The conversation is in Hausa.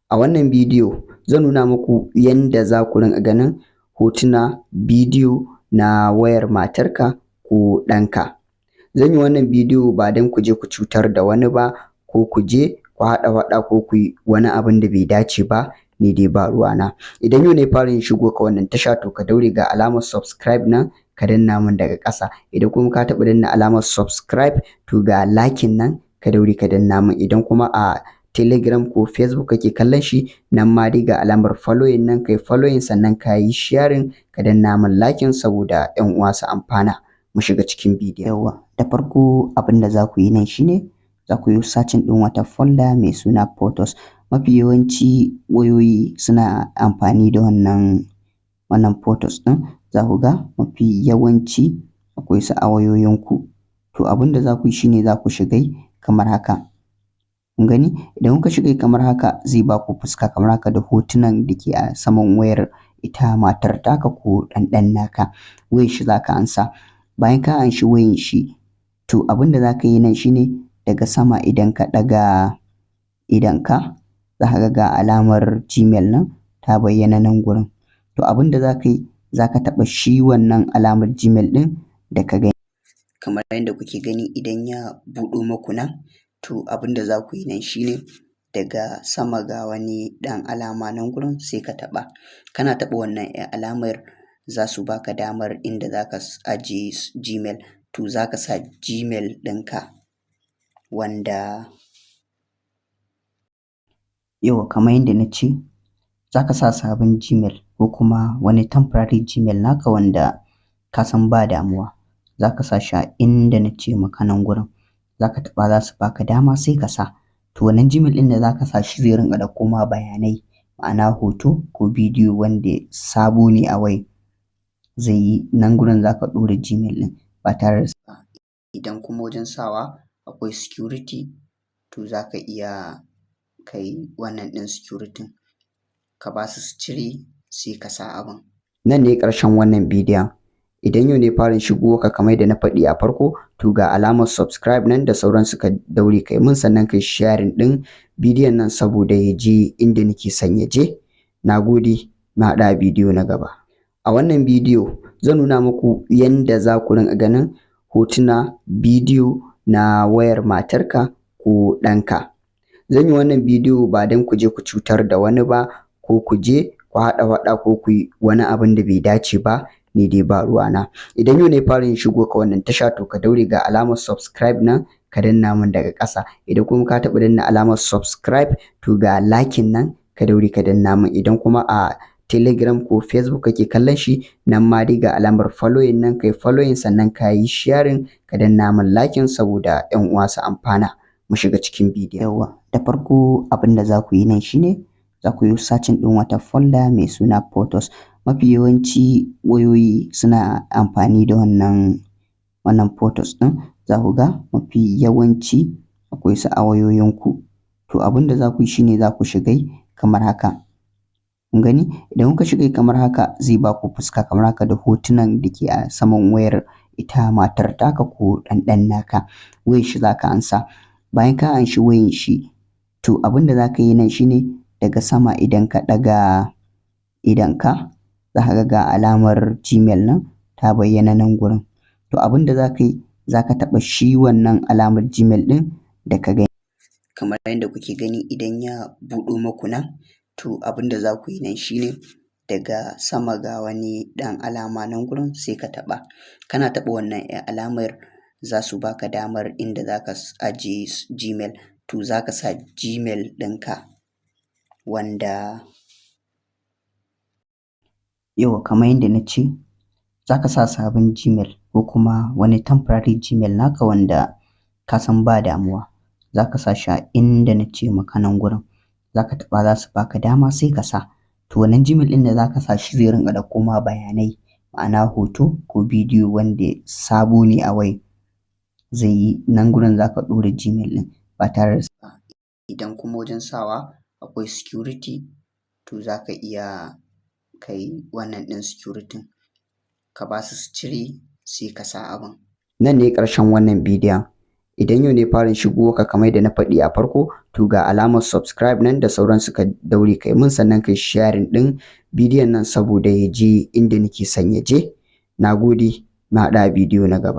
A wannan bidiyo zan nuna muku yanda za ku rinƙa ganin hotuna, bidiyo na wayar matarka ko ɗanka. Zan yi wannan bidiyo ba don ku je ku cutar da wani ba ko ku je ku haɗa faɗa ko ku yi wani abin da bai dace ba, ni dai ba ruwana. Idan yau ne farin shigowar wannan tasha to ka daure ga alamar subscribe nan ka danna min daga ƙasa. Idan kuma ka taɓa danna alamar subscribe to ga liking nan ka daure ka danna min. Idan kuma a Telegram ko Facebook kake kallon shi nan ma dai ga alamar following nan kai following sannan ka yi sharing ka danna min liking saboda 'yan uwa su amfana. Mu shiga cikin bidiyon. Yawwa, da farko abin da za ku yi nan shine za ku yi searching ɗin wata folder mai suna photos. Mafi yawanci wayoyi suna amfani da wannan photos ɗin. Za ku ga mafi yawanci akwai su a wayoyinku. To abin da za ku yi shine za ku shiga kamar haka. Kun gani? Idan kuka shiga kamar haka zai ba ku fuska kamar haka da hotunan da ke a saman wayar ita matar taka ko ɗan naka. Wayar shi za ka ansa. Bayan ka anshi wayar shi to abin da za ka yi nan shine daga sama idan ka ɗaga idonka za ka ga alamar Gmail nan ta bayyana nan gurin. To abin da za ka yi za ka taɓa shi wannan alamar Gmail ɗin da ka gani. Kamar yadda kuke gani idan ya buɗo muku nan to abin da za ku yi nan shine daga sama ga wani ɗan alama nan gurin sai ka taɓa. Kana taɓa wannan alamar za su baka damar inda za ka ajiye Gmail. To za ka sa Gmail ɗinka wanda yau kamar yadda na ce za ka sa sabon Gmail ko kuma wani temporary Gmail naka wanda ka san ba damuwa. Za ka sa shi a inda na ce maka nan gurin. Za ka taɓa za su baka dama sai ka sa. To wannan Gmail ɗin da za ka sa shi zai rinƙa ɗauko ma bayanai ma'ana hoto ko bidiyo wanda sabo ne a wayar. Zai yi nan gurin za ka ɗora Gmail ɗin ba tare da idan kuma wajen sawa akwai security to za ka iya kai wannan ɗin security ka ba su cire sai ka sa abin. Nan ne ƙarshen wannan bidiyon. Idan yau ne farin shigowarka kamar yadda na faɗi a farko to ga alamar subscribe nan da sauran ka daure kai mun sannan kai sharing ɗin bidiyon nan saboda ya je inda nake son ya je. Na gode, na haɗu a bidiyo na gaba. A wannan bidiyo zan nuna muku yanda za ku rinƙa ganin hotuna, bidiyo na wayar matarka ko ɗanka. Zan yi wannan bidiyo ba don ku je ku cutar da wani ba ko ku je ku haɗa faɗa ko ku yi wani abin da bai dace ba, ni dai ba ruwana. Idan yau ne farin shigowarka wannan tasha to ka daure ga alamar subscribe nan ka danna min daga ƙasa. Idan kuma ka taɓa danna alamar subscribe to ga liking nan ka daure ka danna min. Idan kuma a Telegram ko Facebook kake kallon shi nan ma dai ga alamar following nan kai following sannan ka yi sharing ka danna min liking saboda 'yan uwa su amfana. Mu shiga cikin bidiyon. Yawwa, da farko abin da za ku yi nan shine za ku yi searching ɗin wata folder mai suna photos. Mafi yawanci wayoyi suna amfani da wannan photos ɗin. Za ku ga mafi yawanci akwai su a wayoyinku. To abin da za ku yi shine za ku shiga kamar haka. Kun gani? Idan kuka shiga kamar haka zai ba ku fuska kamar haka da hotunan da ke a saman wayar ita matar taka ko ɗan naka. Wayar shi za ka ansa. Bayan ka anshi wayar shi to abin da za ka yi nan shine daga sama idan ka ɗaga idonka za ka ga alamar Gmail nan ta bayyana nan gurin. To abin da za ka yi za ka taɓa shi wannan alamar Gmail ɗin da ka gani. Kamar yadda kuke gani idan ya buɗo muku nan to abin da za ku yi nan shine daga sama ga wani ɗan alama nan gurin sai ka taɓa. Kana taɓa wannan alamar za su baka damar inda za ka ajiye Gmail. To za ka sa Gmail ɗinka wanda yau kamar yadda na ce za ka sa sabon Gmail ko kuma wani temporary Gmail naka wanda ka san ba damuwa. Za ka sa shi a inda na ce maka nan gurin. Za ka taɓa za su baka dama sai ka sa. To wannan Gmail ɗin da za ka sa shi zai rinƙa ɗauko ma bayanai ma'ana hoto ko bidiyo wanda sabo ne a wayar. Zai yi nan gurin za ka ɗora Gmail ɗin ba tare da idan kuma wajen sawa akwai security to za ka iya kai wannan ɗin security ka ba su cire sai ka sa abin. Nan ne ƙarshen wannan bidiyon. Idan yau ne farin shigowarka kamar da na faɗi a farko, to ga alamar subscribe nan da sauran ka daure kai mun, sannan kai sharing ɗin bidiyon nan saboda ya je inda nake son ya je. Na gode, mu haɗu a bidiyo na gaba.